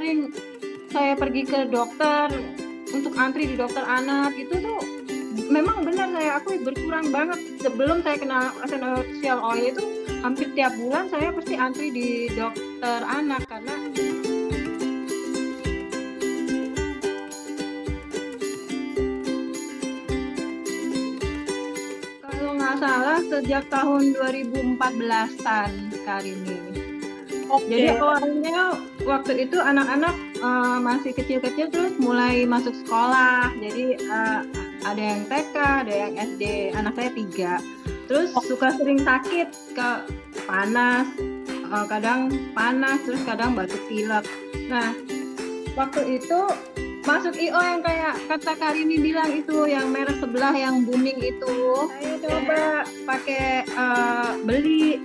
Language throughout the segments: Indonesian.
sering saya pergi ke dokter untuk antri di dokter anak itu tuh memang benar aku berkurang banget. Sebelum saya kena essential oil itu hampir tiap bulan saya pasti antri di dokter anak karena kalau nggak salah sejak tahun 2014-an kali ini. Jadi awalnya waktu itu anak-anak masih kecil-kecil terus mulai masuk sekolah. Jadi ada yang TK, ada yang SD. Anak saya 3. Terus suka sering sakit, panas, kadang panas, terus kadang batuk pilek. Nah, waktu itu masuk IO yang kayak kata Karini bilang itu, yang merek sebelah yang booming itu. Saya coba pakai beli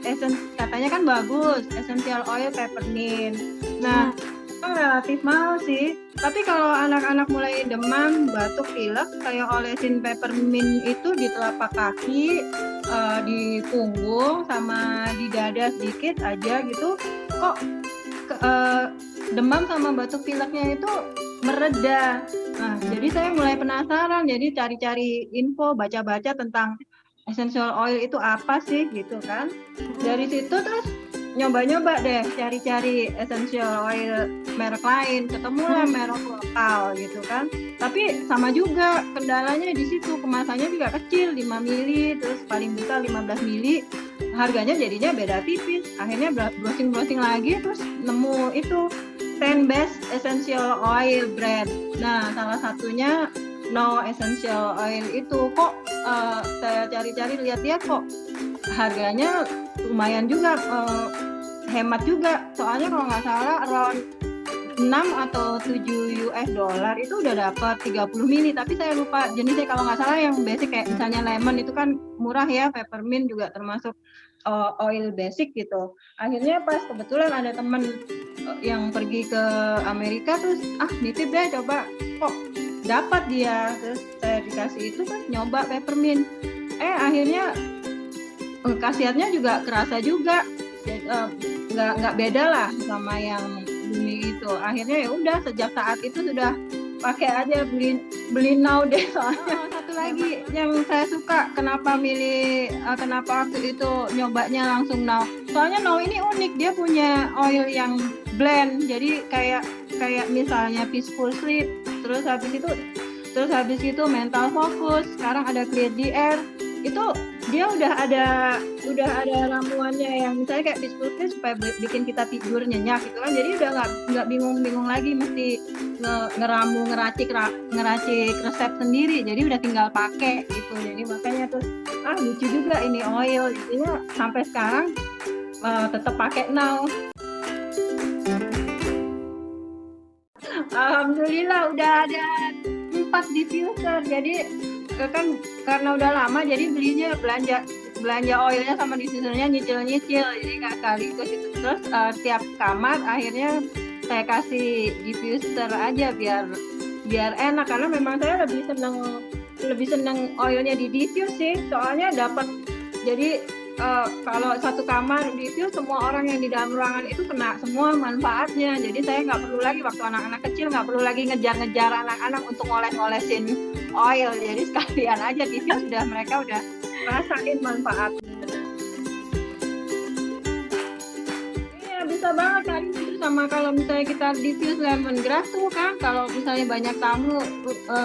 katanya kan bagus, essential oil peppermint. Nah, itu relatif mahal sih. Tapi kalau anak-anak mulai demam, batuk, pilek, saya olesin peppermint itu di telapak kaki, di punggung, sama di dada sedikit aja gitu. Kok demam sama batuk pileknya itu mereda. Nah, jadi saya mulai penasaran, jadi cari-cari info, baca-baca tentang essential oil itu apa sih gitu kan. Dari situ terus nyoba-nyoba deh cari-cari essential oil merek lain, ketemulah merek lokal gitu kan. Tapi sama juga kendalanya di situ, kemasannya juga kecil, 5 mili, terus paling besar 15 mili. Harganya jadinya beda tipis. Akhirnya browsing lagi terus nemu itu 10 best essential oil brand. Nah, salah satunya No Essential Oil itu. Kok saya cari-cari lihat-lihat kok harganya lumayan juga, hemat juga. Soalnya kalau nggak salah around 6 atau 7 US dollar itu udah dapat 30 mili. Tapi saya lupa jenisnya, kalau nggak salah yang basic kayak misalnya lemon itu kan murah ya, peppermint juga termasuk oil basic gitu. Akhirnya pas kebetulan ada temen yang pergi ke Amerika terus nitip deh coba, kok dapat dia, terus saya dikasih itu kan nyoba peppermint. Akhirnya khasiatnya juga kerasa juga, nggak beda lah sama yang bumi itu. Akhirnya ya udah sejak saat itu sudah pakai aja, beli now deh. Soalnya satu lagi yang saya suka, kenapa waktu itu nyobanya langsung now. Soalnya now ini unik, dia punya oil yang blend, jadi kayak misalnya peaceful sleep, terus habis itu mental focus, sekarang ada clear the air. Itu dia udah ada ramuannya yang misalnya kayak peaceful sleep supaya bikin kita tidur nyenyak gitu kan. Jadi udah nggak bingung lagi mesti ngeracik resep sendiri. Jadi udah tinggal pakai gitu. Jadi makanya tuh lucu juga ini oil. Jadinya sampai sekarang tetap pakai now. Alhamdulillah udah ada 4 diffuser. Jadi kan karena udah lama jadi belinya belanja oilnya sama diffusernya nyicil. Jadi nggak sekaligus itu. Terus tiap kamar akhirnya saya kasih diffuser aja biar enak, karena memang saya lebih seneng oilnya di diffuse sih. Soalnya dapat, jadi kalau satu kamar diffuse, semua orang yang di dalam ruangan itu kena semua manfaatnya. Jadi saya nggak perlu lagi, waktu anak-anak kecil nggak perlu lagi ngejar anak-anak untuk ngoles-ngolesin oil. Jadi sekalian aja diffuse, mereka udah rasain manfaatnya. Iya, bisa banget kan. Sama kalau misalnya kita diffuse lemongrass tuh kan, kalau misalnya banyak tamu,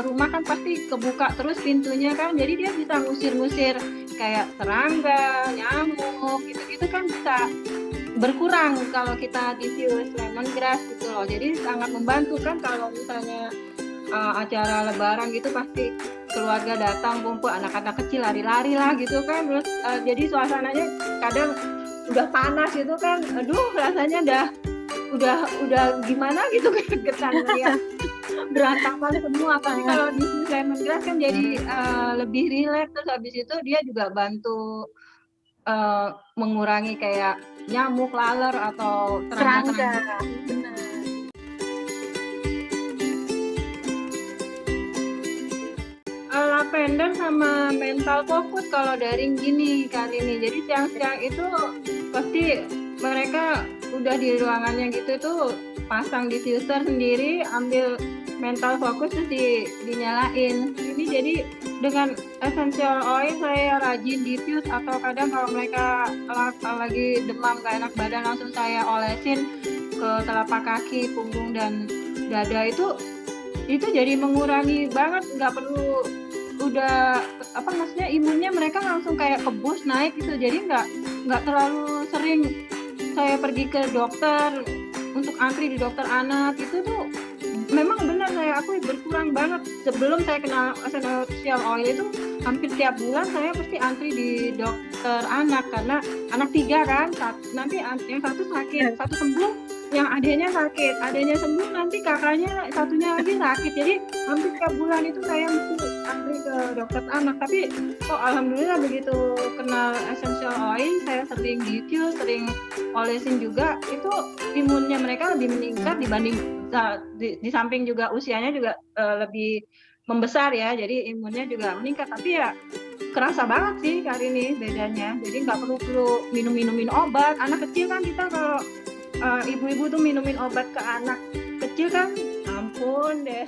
rumah kan pasti kebuka terus pintunya kan, jadi dia bisa ngusir kayak serangga, nyamuk gitu kan bisa berkurang kalau kita diffuse lemongrass gitu loh. Jadi sangat membantu kan kalau misalnya acara lebaran gitu, pasti keluarga datang kumpul, anak-anak kecil lari-lari lah gitu kan. Terus jadi suasananya kadang udah panas gitu kan, rasanya udah gimana gitu, gregetan ya, berantakan semua. Tapi kalau di lemongrass kan jadi lebih rileks. Terus habis itu dia juga bantu mengurangi kayak nyamuk, laler atau serangga. Benar. Lavender sama mental focus kalau daring gini kali ini. Jadi siang-siang itu pasti mereka udah di ruangannya gitu tuh pasang diffuser sendiri, ambil mental fokus terus dinyalain. Ini jadi dengan essential oil saya rajin diffuse, atau kadang kalau mereka lagi demam gak enak badan langsung saya olesin ke telapak kaki, punggung dan dada. Itu jadi mengurangi banget, nggak perlu udah maksudnya imunnya mereka langsung kayak kebus naik gitu. Jadi nggak terlalu sering saya pergi ke dokter untuk antri di dokter anak. Itu tuh memang benar saya akui berkurang banget. Sebelum saya kenal essential oil itu hampir tiap bulan saya pasti antri di dokter anak, karena anak 3 kan, nanti yang satu sakit, satu sembuh, yang adanya sakit, adanya sembuh, nanti kakaknya satunya lagi sakit. Jadi hampir tiap bulan itu saya mesti antri ke dokter anak. Tapi alhamdulillah begitu kenal essential oil, saya sering diffuse, sering olesin juga, itu imunnya mereka lebih meningkat dibanding di samping juga usianya juga lebih membesar ya, jadi imunnya juga meningkat. Tapi ya kerasa banget sih kali ini bedanya. Jadi nggak perlu minumin obat. Anak kecil kan, kita kalau ibu-ibu tuh minumin obat ke anak kecil kan, ampun deh.